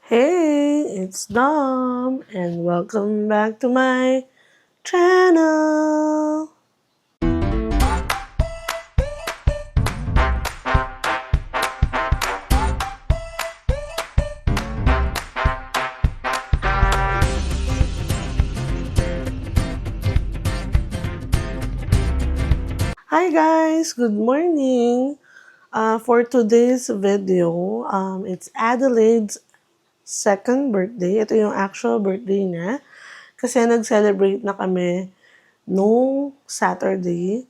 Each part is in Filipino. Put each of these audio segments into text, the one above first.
Hey, it's Dom, and welcome back to my channel. Hi guys, good morning. For today's video, it's Adelaide's second birthday. Ito yung actual birthday niya. Kasi nag-celebrate na kami nung Saturday.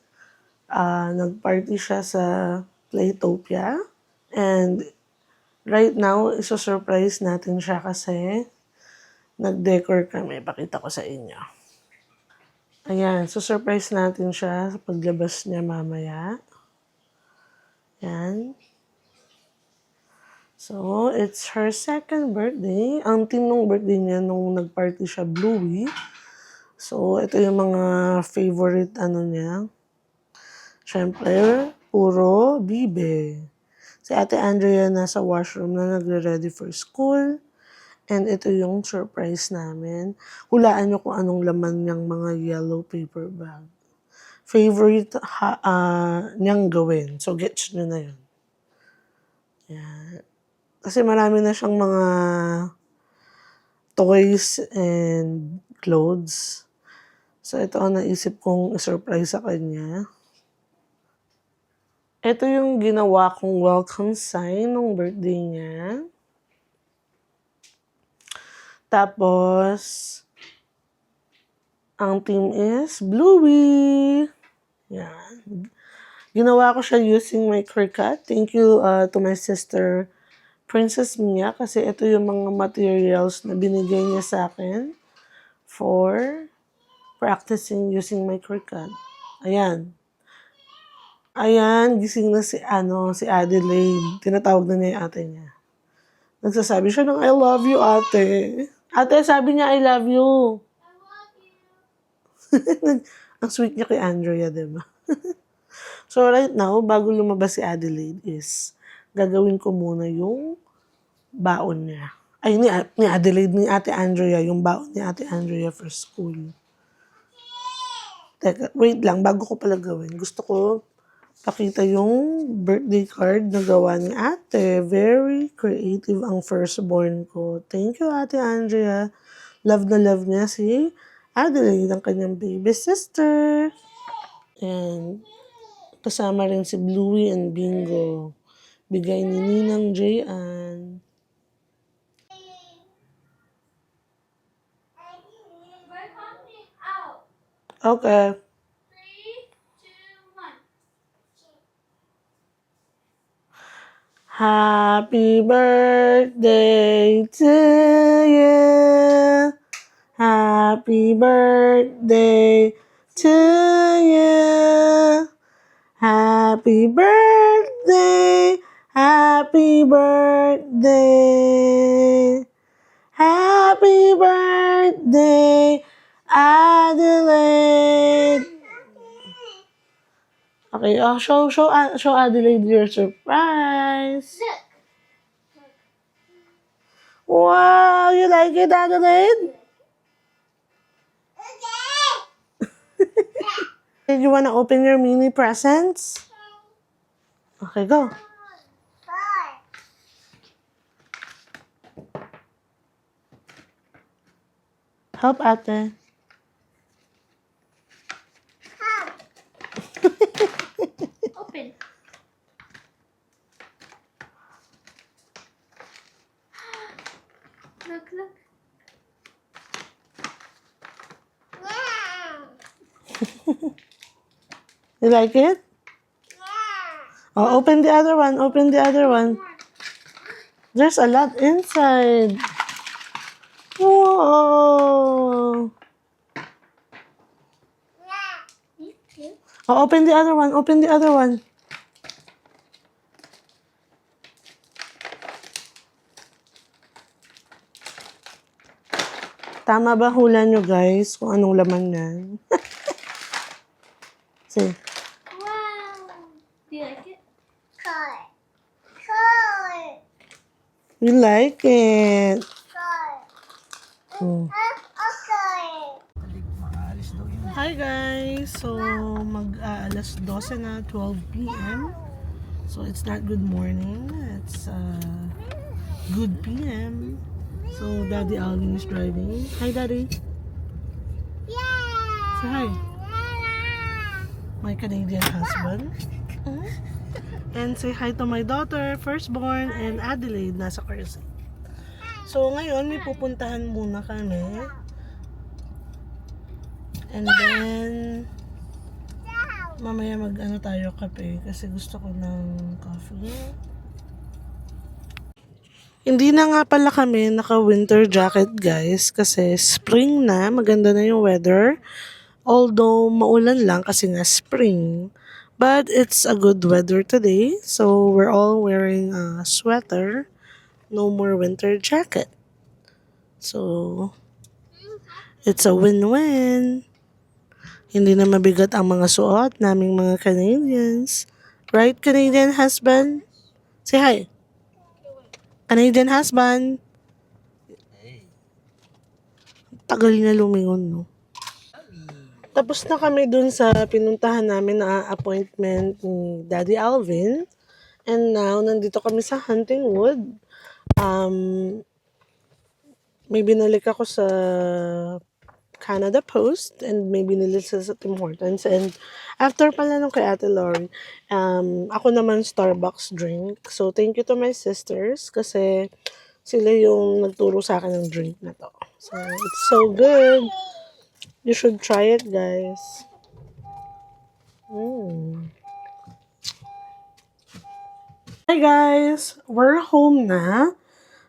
Nag-party siya sa Playtopia. And right now, iso-surprise natin siya kasi nag-decor kami. Pakita ko sa inyo. Ayan, surprise natin siya sa paglabas niya mamaya. Ayan. So, it's her second birthday. Ang team nung birthday niya nung nag-party siya, Bluey. So, ito yung mga favorite niya. Siyempre, puro bibe. Si Ate Andrea nasa washroom na nagre-ready for school. And ito yung surprise namin. Hulaan nyo kung anong laman niyang mga yellow paper bag. Favorite niyang gawin. So, gets nyo na yun. Yan. Kasi marami na siyang mga toys and clothes. So, ito ang naisip kong surprise sa kanya. Ito yung ginawa kong welcome sign nung birthday niya. Tapos, ang team is Bluey. Yan. Ginawa ko siya using my Cricut. Thank you to my sister, Princess Mia, kasi ito yung mga materials na binigay niya sa akin for practicing using my Cricut. Ayan. Ayan, gising na si Adelaide. Tinatawag na niya yung ate niya. Nagsasabi siya ng I love you, ate. Ate, sabi niya I love you. Ang sweet niya kay Andrea, diba? So right now, bago lumabas si Adelaide is, gagawin ko muna yung baon niya. Ay, ni Adelaide, ni Ate Andrea, yung baon ni Ate Andrea for school. Teka, wait lang, bago ko pala gawin. Gusto ko pakita yung birthday card na gawa ni Ate. Very creative ang firstborn ko. Thank you, Ate Andrea. Love na love niya si Adelaide, ang kanyang baby sister. And kasama rin si Bluey and Bingo. Bigay ni Ninang Jayan. Okay. 3, 2, 1. Happy birthday to you. Happy birthday to you. Happy birthday. Happy birthday. Happy birthday, Adelaide. Okay, show Adelaide your surprise. Wow, you like it, Adelaide? Okay, you wanna open your mini presents? Okay, go. Help ate. Open. Look. You like it? Oh, open the other one. Open the other one. There's a lot inside. Whoa. Oh, open the other one. Open the other one. Tama ba hula nyo guys kung anong laman yan? See. Wow. Do you like it? You You like it? Hmm. Hi guys! So, mag-alas 12 na, 12 p.m. So, it's not good morning. It's good p.m. So, Daddy Alvin is driving. Hi, Daddy! Say hi! My Canadian husband. And say hi to my daughter, firstborn, and Adelaide, nasa car seat. So, ngayon, may pupuntahan muna kami. And then, mamaya mag-ano tayo kape kasi gusto ko ng coffee. Hindi na nga pala kami naka-winter jacket guys kasi spring na, maganda na yung weather. Although maulan lang kasi nga spring. But it's a good weather today. So we're all wearing a sweater. No more winter jacket. So it's a win-win. Hindi na mabigat ang mga suot naming mga Canadians. Right, Canadian husband? Say hi. Canadian husband. Tagal na lumingon, no? Tapos na kami dun sa pinuntahan namin na appointment ni Daddy Alvin. And now, nandito kami sa Huntingwood. May binalik ako sa Canada Post and may binili sa Tim Hortons. And after pala nung kay Ate Lori, ako naman Starbucks drink. So, thank you to my sisters kasi sila yung nagturo sa akin ng drink na to. So, it's so good. You should try it, guys. Hi, guys! We're home na.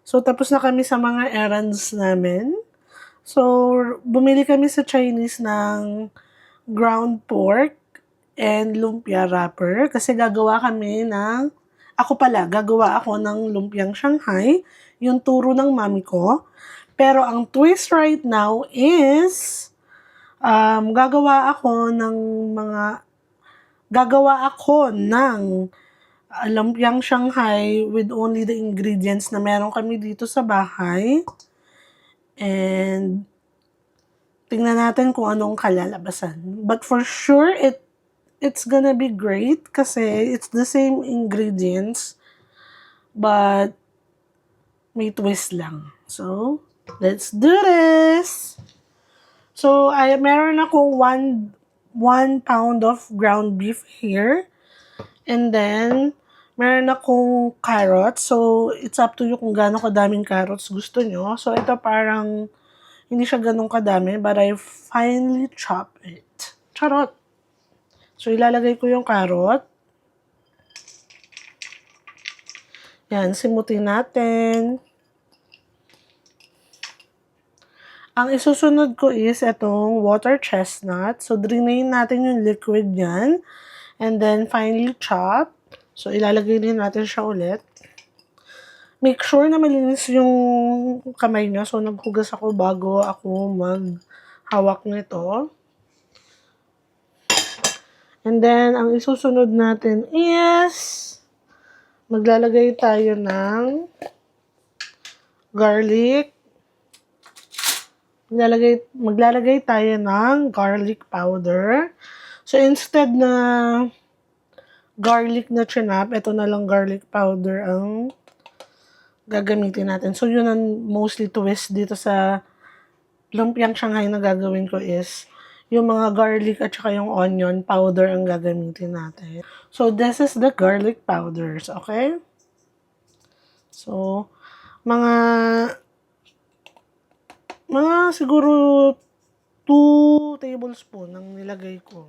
So, tapos na kami sa mga errands namin. So, bumili kami sa Chinese ng ground pork and lumpia wrapper kasi gagawa ako ng lumpiang Shanghai, yung turo ng mami ko. Pero ang twist right now is gagawa ako ng lumpiang Shanghai with only the ingredients na meron kami dito sa bahay. And tingnan natin kung anong kalalabasan. But for sure, it's gonna be great kasi it's the same ingredients but may twist lang. So, let's do this! So, meron akong 1 pound of ground beef here. And then, meron akong carrots. So, it's up to you kung gaano kadaming carrots gusto nyo. So, ito parang hindi siya ganun kadami, but I finely chop it. Charot! So, ilalagay ko yung carrot. Yan, simutin natin. Ang isusunod ko is itong water chestnut. So, drain natin yung liquid yan. And then, finely chop. So, ilalagay din natin siya ulit. Make sure na malinis yung kamay nyo. So, naghugas ako bago ako maghawak nito. And then, ang isusunod natin is maglalagay tayo ng garlic. Maglalagay tayo ng garlic powder. So, instead na garlic na chinap, ito na lang garlic powder ang gagamitin natin. So, yun ang mostly twist dito sa lumpiang Shanghai na gagawin ko is yung mga garlic at saka yung onion powder ang gagamitin natin. So, this is the garlic powders, okay? So, mga siguro 2 tablespoon ang nilagay ko.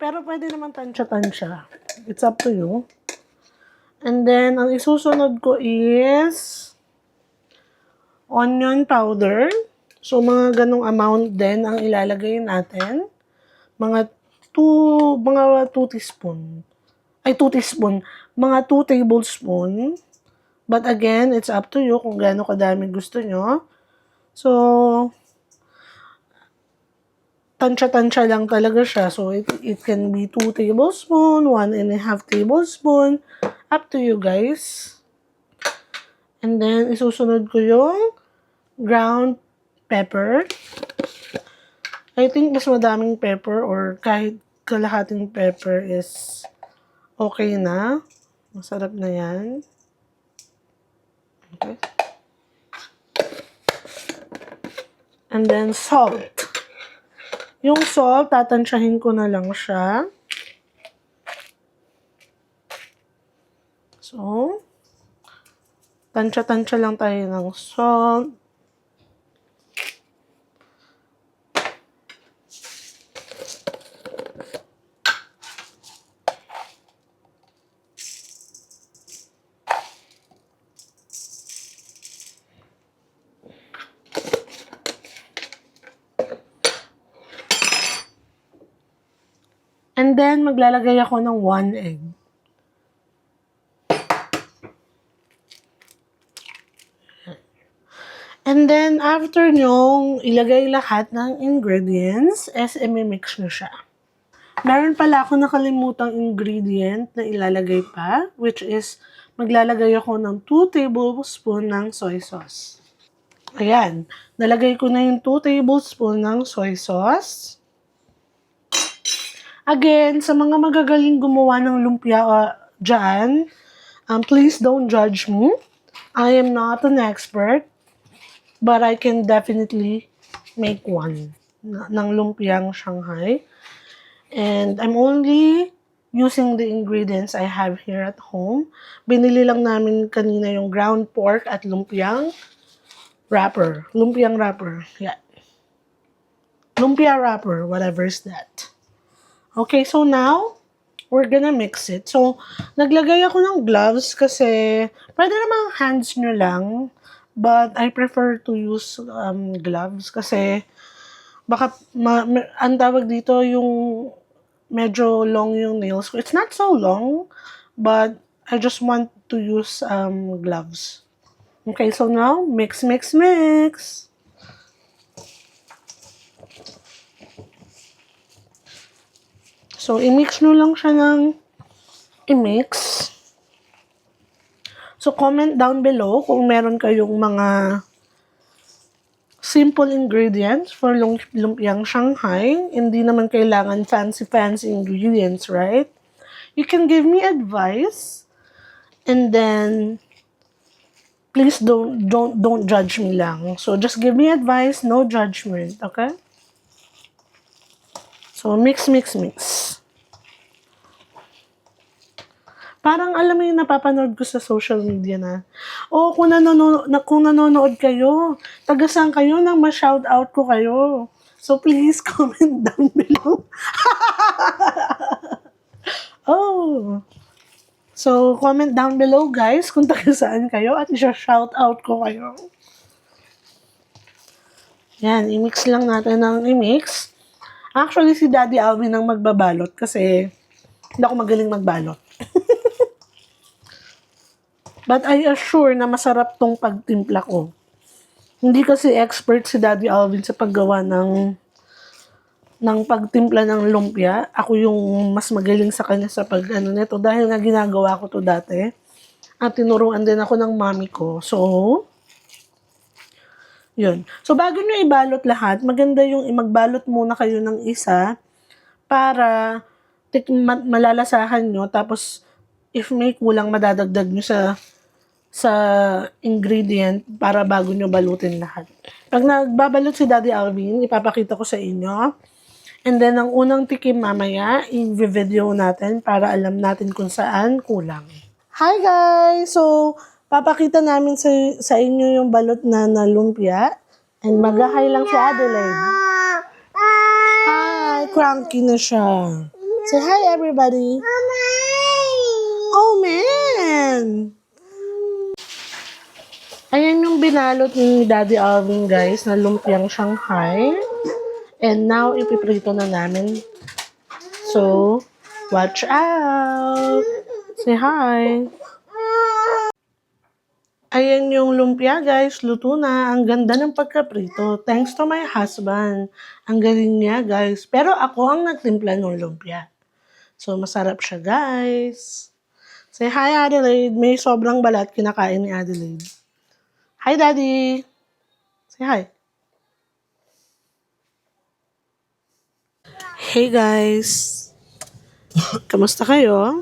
Pero pwede naman tansya-tansya. It's up to you. And then, ang isusunod ko is onion powder. So, mga ganong amount din ang ilalagay natin. Mga 2 teaspoon. Ay, 2 teaspoon. Mga 2 tablespoon. But again, it's up to you kung gaano kadami gusto nyo. So, tansya-tansya lang talaga siya. So, it can be 2 tablespoon, 1.5 tablespoon. Up to you guys. And then, isusunod ko yung ground pepper. I think mas madaming pepper or kahit kalahating pepper is okay na. Masarap na yan. Okay. And then, salt. Yung salt, tatansyahin ko na lang siya. So, tansya-tansya lang tayo ng salt. And then, maglalagay ako ng 1 egg. And then, after nyong ilagay lahat ng ingredients, imimix nyo siya. Meron pala ako nakalimutang ingredient na ilalagay pa, which is, maglalagay ako ng 2 tablespoon ng soy sauce. Ayan, nalagay ko na yung 2 tablespoon ng soy sauce. Again, sa mga magagaling gumawa ng lumpia dyan, please don't judge me. I am not an expert, but I can definitely make one ng lumpiang Shanghai. And I'm only using the ingredients I have here at home. Binili lang namin kanina yung ground pork at lumpiang wrapper. Lumpiang wrapper. Yeah. Lumpia wrapper, whatever is that. Okay, so now, we're gonna mix it. So, naglagay ako ng gloves kasi pwede namang hands nyo lang. But I prefer to use gloves kasi baka ang tawag dito yung medyo long yung nails ko. It's not so long, but I just want to use gloves. Okay, so now, mix, mix, mix. So, i-mix nyo lang siya ng i-mix. So, comment down below kung meron kayong mga simple ingredients for lumpiang Shanghai. Hindi naman kailangan fancy ingredients, right? You can give me advice. And then, please don't judge me lang. So, just give me advice, no judgment, okay? So, mix, mix, mix. Parang alam mo yung napapanood ko sa social media na, kung nanonood kayo, taga-saan kayo nang ma-shoutout ko kayo. So, please comment down below. So, comment down below, guys, kung taga-saan kayo at isa-shoutout ko kayo. Yan, i-mix lang natin ng i-mix. Actually, si Daddy Alvin ang magbabalot kasi hindi ako magaling magbalot. But I assure na masarap tong pagtimpla ko. Hindi kasi expert si Daddy Alvin sa paggawa ng pagtimpla ng lumpia. Ako yung mas magaling sa kanya sa nito dahil nga ginagawa ko to dati. At tinuruan din ako ng mami ko. So, yun. So, bago nyo ibalot lahat, maganda yung magbalot muna kayo ng isa para malalasahan nyo. Tapos, if may kulang, madadagdag nyo sa ingredient para bago nyo balutin lahat. Pag nagbabalot si Daddy Alvin, ipapakita ko sa inyo. And then, ang unang tikim mamaya, i-video natin para alam natin kung saan kulang. Hi guys! So, papakita namin sa inyo yung balot na lumpia. And mag-hi lang si Adelaide. Hi! Cranky na siya. Say hi everybody! Oh man! Ayan yung binalot ni Daddy Alvin, guys, na lumpiang Shanghai. And now, ipiprito na namin. So, watch out! Say hi! Ayan yung lumpia, guys. Luto na. Ang ganda ng pagkaprito. Thanks to my husband. Ang galing niya, guys. Pero ako ang nagtimpla ng lumpia. So, masarap siya, guys. Say hi, Adelaide. May sobrang balat kinakain ni Adelaide. Hi, Daddy! Say hi. Hey, guys! Kamusta kayo?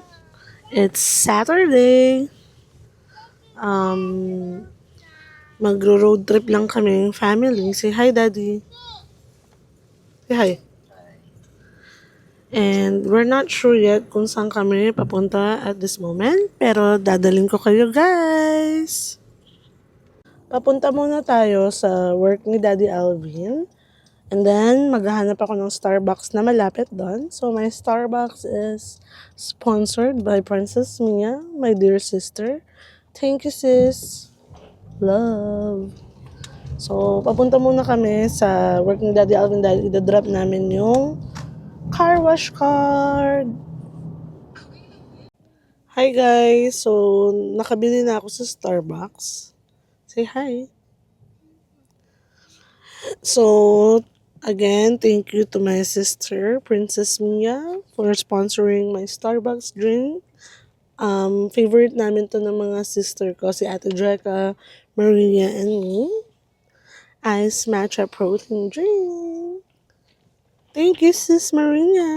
It's Saturday. Um, Magro-road trip lang kami, family. Say hi, Daddy. Say hi. And we're not sure yet kung saan kami papunta at this moment. Pero dadalhin ko kayo, guys. Papunta muna tayo sa work ni Daddy Alvin. And then, maghahanap ako ng Starbucks na malapit doon. So, my Starbucks is sponsored by Princess Mia, my dear sister. Thank you, sis. Love. So, papunta muna kami sa work ni Daddy Alvin dahil idadrop namin yung car wash card. Hi guys! So, nakabili na ako sa Starbucks. Say hi. So, again, thank you to my sister, Princess Mia, for sponsoring my Starbucks drink. Favorite namin to ng mga sister ko, si Ate Dreca, Maria, and me. Ice matcha protein drink. Thank you, Sis Maria.